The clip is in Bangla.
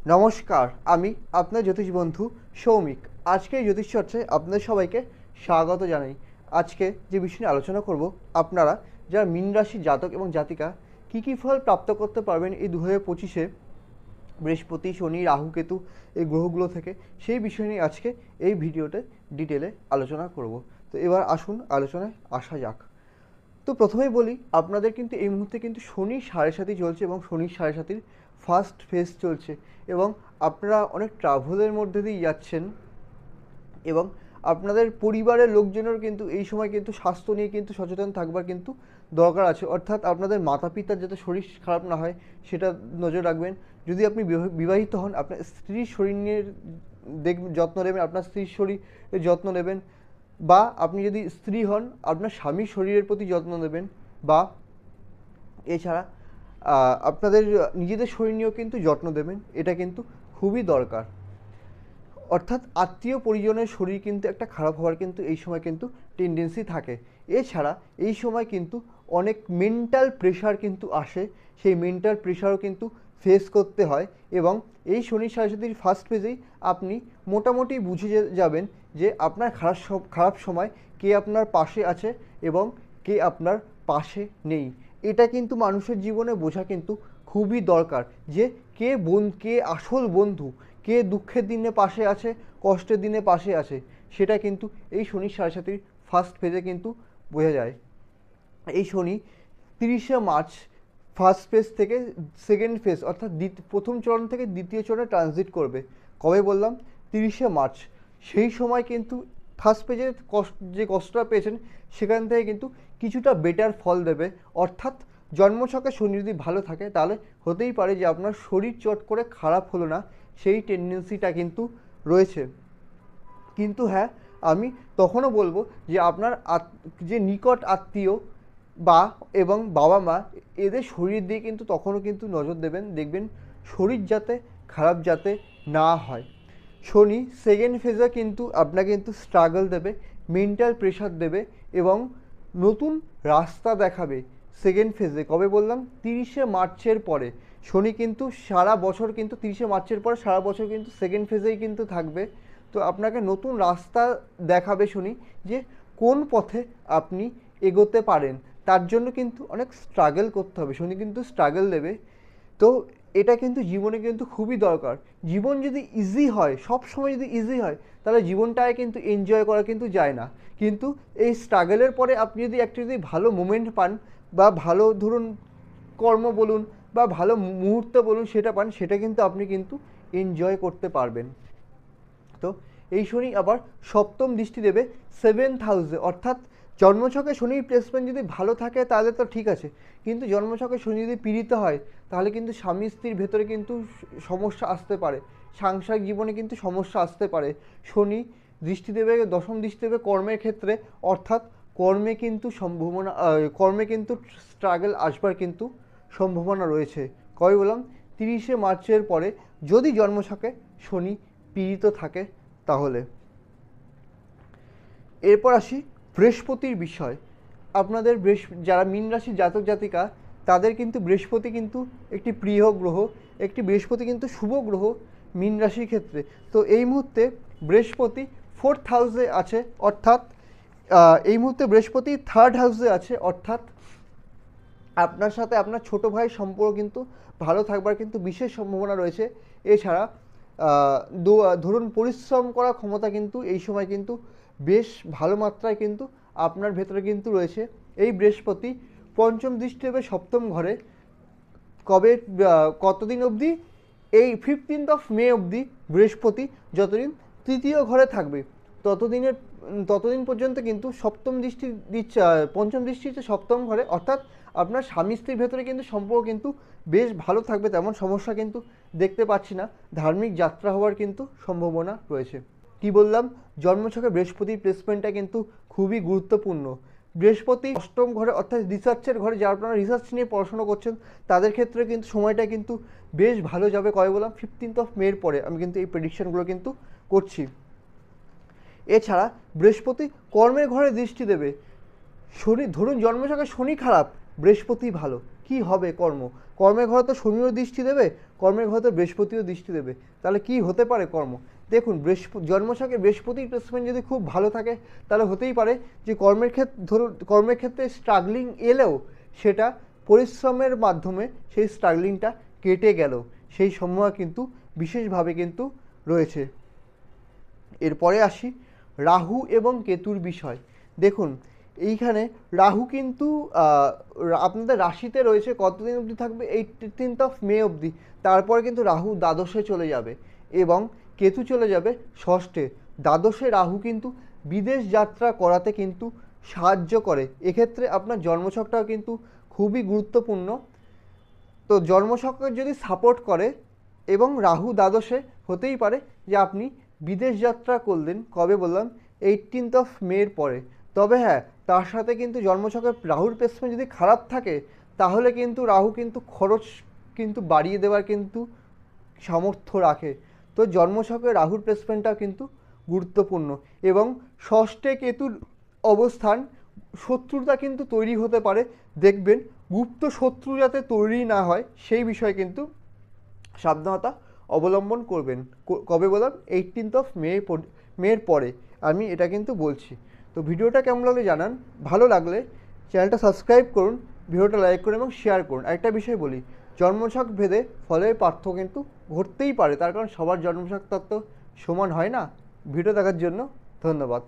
নমস্কার, আমি আপনার জ্যোতিষ বন্ধু সৌমিক। আজকে এই জ্যোতিষ চর্চায় আপনাদের সবাইকে স্বাগত জানাই। আজকে যে বিষয় নিয়ে আলোচনা করব, আপনারা যারা মীন রাশির জাতক এবং জাতিকা কী ফল প্রাপ্ত করতে পারবেন এই 2025-এ বৃহস্পতি, শনি, রাহু, কেতু এই গ্রহগুলো থেকে, সেই বিষয় নিয়ে আজকে এই ভিডিওতে ডিটেলে আলোচনা করব। তো এবার আসুন আলোচনায় আসা যাক। তো প্রথমেই বলি, আপনাদের কিন্তু এই মুহূর্তে কিন্তু শনি 7.5 চলছে এবং শনি 7.5 ফার্স্ট ফেজ চলছে এবং আপনারা অনেক ট্রাভেলের মধ্যে দিয়ে যাচ্ছেন এবং আপনাদের পরিবারের লোকজনের কিন্তু এই সময় কিন্তু স্বাস্থ্য নিয়ে কিন্তু সচেতন থাকবার কিন্তু দরকার আছে। অর্থাৎ আপনাদের মাতা পিতার যাতে শরীর খারাপ না হয় সেটা নজর রাখবেন। যদি আপনি বিবাহিত হন, আপনার স্ত্রীর শরীর নিয়ে যত্ন নেবেন, আপনার স্ত্রীর শরীরের যত্ন নেবেন। বা আপনি যদি স্ত্রী হন, আপনার স্বামীর শরীরের প্রতি যত্ন নেবেন। বা এছাড়া আপনাদের নিজেদের শরীর নিয়েও কিন্তু যত্ন দেবেন, এটা কিন্তু খুবই দরকার। অর্থাৎ আত্মীয় পরিজনের শরীর কিন্তু একটা খারাপ হওয়ার কিন্তু এই সময় কিন্তু টেন্ডেন্সি থাকে। এছাড়া এই সময় কিন্তু অনেক মেন্টাল প্রেশার কিন্তু আসে, সেই মেন্টাল প্রেশারও কিন্তু ফেস করতে হয়। এবং এই শনি 7.5 ফার্স্ট ফেজেই আপনি মোটামুটি বুঝে যাবেন যে আপনার খারাপ সময় কে আপনার পাশে আছে এবং কে আপনার পাশে নেই। এটা কিন্তু মানুষের জীবনে বোঝা কিন্তু খুবই দরকার যে কে আসল বন্ধু, কে দুঃখের দিনে পাশে আছে, কষ্টের দিনে পাশে আছে, সেটা কিন্তু এই শনি 7.5 ফার্স্ট ফেজে কিন্তু বোঝা যায়। এই শনি 30শে মার্চ ফার্স্ট ফেজ থেকে সেকেন্ড ফেজ অর্থাৎ প্রথম চরণ থেকে দ্বিতীয় চরণে ট্রানজিট করবে। কবে বললাম? 30শে মার্চ। সেই সময় কিন্তু ফার্স্ট পেজে যে কষ্টটা পেয়েছেন সেখান থেকে কিন্তু কিছুটা বেটার ফল দেবে। অর্থাৎ জন্মছকে শনি যদি ভালো থাকে তাহলে হতেই পারে যে আপনার শরীর চট করে খারাপ হলো না, সেই টেন্ডেন্সিটা কিন্তু রয়েছে। কিন্তু হ্যাঁ, আমি তখনও বলবো যে আপনার যে নিকট আত্মীয় বা এবং বাবা মা, এদের শরীর দিয়ে কিন্তু তখনও কিন্তু নজর দেবেন, দেখবেন শরীর যাতে খারাপ যাতে না হয়। শনি সেকেন্ড ফেজে কিন্তু আপনাকে কিন্তু স্ট্রাগল দেবে, মেন্টাল প্রেশার দেবে এবং নতুন রাস্তা দেখাবে সেকেন্ড ফেজে। কবে বললাম? 30শে মার্চের পরে। শনি কিন্তু সারা বছর কিন্তু 30শে মার্চের পরে সারা বছর কিন্তু সেকেন্ড ফেজেই কিন্তু থাকবে। তো আপনাকে নতুন রাস্তা দেখাবে শনি, যে কোন পথে আপনি এগোতে পারেন। তার জন্য কিন্তু অনেক স্ট্রাগল করতে হবে, শনি কিন্তু স্ট্রাগল দেবে। তো এটা কিন্তু জীবনে কিন্তু খুবই দরকার। জীবন যদি ইজি হয়, সব সময় যদি ইজি হয়, তাহলে জীবনটায় কিন্তু এনজয় করা কিন্তু যায় না। কিন্তু এই স্ট্রাগলের পরে আপনি যদি একটা যদি ভালো মোমেন্ট পান বা ভালো ধরুন কর্ম বলুন বা ভালো মুহূর্ত বলুন সেটা পান, সেটা কিন্তু আপনি কিন্তু এনজয় করতে পারবেন। তো এই শনি আবার সপ্তম দৃষ্টি দেবে 7th হাউসে। অর্থাৎ জন্মছকে শনির প্লেসমেন্ট যদি ভালো থাকে তাহলে তো ঠিক আছে, কিন্তু জন্মছকে শনি যদি পীড়িত হয় তাহলে কিন্তু স্বামী স্ত্রীর ভেতরে কিন্তু সমস্যা আসতে পারে, সাংসারিক জীবনে কিন্তু সমস্যা আসতে পারে। শনি দৃষ্টি দেবে, দশম দৃষ্টি দেবে কর্মের ক্ষেত্রে। অর্থাৎ কর্মে কিন্তু স্ট্রাগল আসবার কিন্তু সম্ভাবনা রয়েছে। কবে বললাম? 30শে মার্চের পরে যদি জন্মছকে শনি পীড়িত থাকে তাহলে। এরপর আসি বৃহস্পতির বিষয়। আপনাদের যারা মীন রাশির জাতক জাতিকা, তাদের কিন্তু বৃহস্পতি কিন্তু একটি প্রিয় গ্রহ, একটি বৃহস্পতি কিন্তু শুভ গ্রহ মীন রাশির ক্ষেত্রে। তো এই মুহূর্তে বৃহস্পতি 4th হাউসে আছে, অর্থাৎ এই মুহূর্তে বৃহস্পতি 3rd হাউসে আছে। অর্থাৎ আপনার সাথে আপনার ছোটো ভাইয়ের সম্পর্ক কিন্তু ভালো থাকবার কিন্তু বিশেষ সম্ভাবনা রয়েছে। এছাড়া ধরুন পরিশ্রম করার ক্ষমতা কিন্তু এই সময় কিন্তু বেশ ভালো মাত্রায় কিন্তু আপনার ভেতরে কিন্তু রয়েছে। এই বৃহস্পতি পঞ্চম দৃষ্টি দেবে সপ্তম ঘরে। কবে কতদিন অবধি? এই 15th of May অবধি বৃহস্পতি যতদিন তৃতীয় ঘরে থাকবে ততদিন পর্যন্ত কিন্তু সপ্তম দৃষ্টি দিচ্ছে, পঞ্চম দৃষ্টি হচ্ছে সপ্তম ঘরে। অর্থাৎ আপনার স্বামী স্ত্রীর ভেতরে কিন্তু সম্পর্ক কিন্তু বেশ ভালো থাকবে, তেমন সমস্যা কিন্তু দেখতে পাচ্ছি না। ধার্মিক যাত্রা হওয়ার কিন্তু সম্ভাবনা রয়েছে। কি বললাম? জন্মছকে বৃহস্পতির প্লেসমেন্টটা কিন্তু খুবই গুরুত্বপূর্ণ। বৃহস্পতি অষ্টম ঘরে অর্থাৎ রিসার্চের ঘরে, যারা আপনারা রিসার্চ নিয়ে পড়াশোনা করছেন তাদের ক্ষেত্রে কিন্তু সময়টা কিন্তু বেশ ভালো যাবে। কবে বললাম? 15th of May পরে আমি কিন্তু এই প্রেডিকশনগুলো কিন্তু করছি। এছাড়া বৃহস্পতি কর্মের ঘরে দৃষ্টি দেবে। শনি ধরুন জন্মছকে শনি খারাপ, বৃহস্পতি ভালো। কি হবে কর্ম? কর্মের ঘরে তো শনিও দৃষ্টি দেবে, কর্মের ঘরে তো বৃহস্পতিও দৃষ্টি দেবে, তাহলে কি হতে পারে কর্ম? দেখুন, জন্মছকে বৃহস্পতির প্লেসমেন্ট যদি খুব ভালো থাকে তাহলে হতেই পারে যে কর্মের ক্ষেত্রে স্ট্রাগলিং এলেও সেটা পরিশ্রমের মাধ্যমে সেই স্ট্রাগলিংটা কেটে গেল, সেই সময় কিন্তু বিশেষভাবে কিন্তু রয়েছে। এরপরে আসি রাহু এবং কেতুর বিষয়। দেখুন, এইখানে রাহু কিন্তু আপনাদের রাশিতে রয়েছে কতদিন অবধি থাকবে? 18th মে অবধি। তারপরে কিন্তু রাহু দ্বাদশে চলে যাবে এবং কেতু চলে যাবে ষষ্ঠে। দ্বাদশে রাহু কিন্তু বিদেশ যাত্রা করাতে কিন্তু সাহায্য করে। এক্ষেত্রে আপনার জন্মছকটাও কিন্তু খুবই গুরুত্বপূর্ণ। তো জন্মছক যদি সাপোর্ট করে এবং রাহু দ্বাদশে, হতেই পারে যে আপনি বিদেশ যাত্রা করলেন। কবে বললাম? 18th মের পরে। তবে হ্যাঁ, তার সাথে কিন্তু জন্মছকে রাহুর প্লেসমেন্ট যদি খারাপ থাকে তাহলে কিন্তু রাহু কিন্তু খরচ কিন্তু বাড়িয়ে দেওয়ার কিন্তু সামর্থ্য রাখে। তো জন্মছকে রাহুর প্লেসমেন্টটাও কিন্তু গুরুত্বপূর্ণ এবং ষষ্ঠে কেতুর অবস্থান, শত্রুতা কিন্তু তৈরি হতে পারে। দেখবেন গুপ্ত শত্রু যাতে তৈরি না হয় সেই বিষয়ে কিন্তু সাবধানতা অবলম্বন করবেন। কবে বললাম? 18th মের পরে আমি এটা কিন্তু বলছি। তো ভিডিওটা কেমন লাগলে জানান, ভালো লাগলে চ্যানেলটা সাবস্ক্রাইব করুন, ভিডিওটা লাইক করুন এবং শেয়ার করুন। একটা বিষয় বলি, জন্মছক ভেদে ফলের পার্থক্য কিন্তু ঘটতেই পারে, তার কারণ সবার জন্মছক তত্ত্ব সমান হয় না। ভিডিও দেখার জন্য ধন্যবাদ।